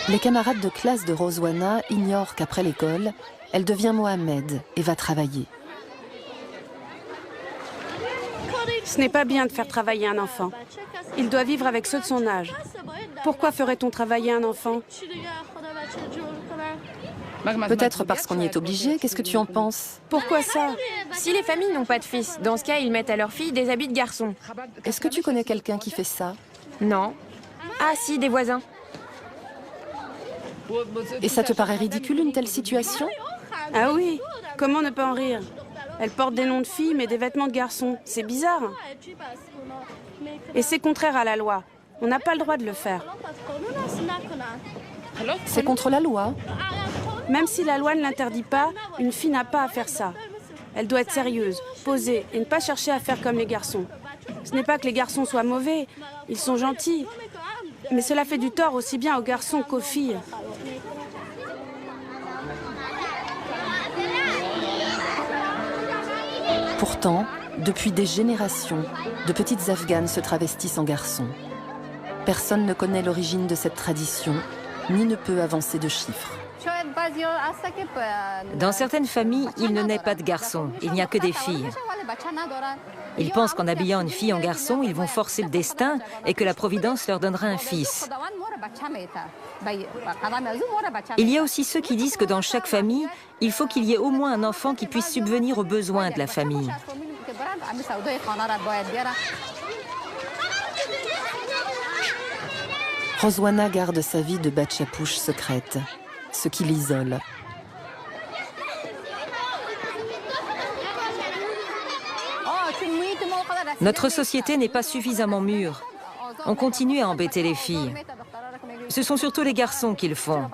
Les camarades de classe de Rozwana ignorent qu'après l'école, elle devient Mohamed et va travailler. Ce n'est pas bien de faire travailler un enfant. Il doit vivre avec ceux de son âge. Pourquoi ferait-on travailler un enfant? Peut-être parce qu'on y est obligé, qu'est-ce que tu en penses? Pourquoi ça? Si les familles n'ont pas de fils, dans ce cas, ils mettent à leurs filles des habits de garçon. Est-ce que tu connais quelqu'un qui fait ça? Non. Ah si, des voisins. Et ça te paraît ridicule une telle situation? Ah oui, comment ne pas en rire? Elle porte des noms de filles mais des vêtements de garçons. C'est bizarre. Et c'est contraire à la loi. On n'a pas le droit de le faire. C'est contre la loi. Même si la loi ne l'interdit pas, une fille n'a pas à faire ça. Elle doit être sérieuse, posée et ne pas chercher à faire comme les garçons. Ce n'est pas que les garçons soient mauvais, ils sont gentils. Mais cela fait du tort aussi bien aux garçons qu'aux filles. Pourtant, depuis des générations, de petites Afghanes se travestissent en garçons. Personne ne connaît l'origine de cette tradition, ni ne peut avancer de chiffres. Dans certaines familles, il ne naît pas de garçons, il n'y a que des filles. Ils pensent qu'en habillant une fille en garçon, ils vont forcer le destin et que la Providence leur donnera un fils. Il y a aussi ceux qui disent que dans chaque famille, il faut qu'il y ait au moins un enfant qui puisse subvenir aux besoins de la famille. Rozwana garde sa vie de Batchapouche secrète, ce qui l'isole. Notre société n'est pas suffisamment mûre. On continue à embêter les filles. Ce sont surtout les garçons qui le font.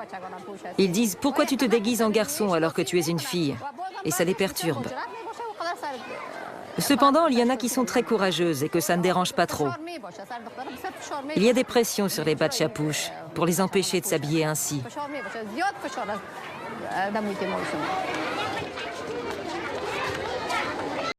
Ils disent « Pourquoi tu te déguises en garçon alors que tu es une fille ?» Et ça les perturbe. Cependant, il y en a qui sont très courageuses et que ça ne dérange pas trop. Il y a des pressions sur les Batchapouches pour les empêcher de s'habiller ainsi.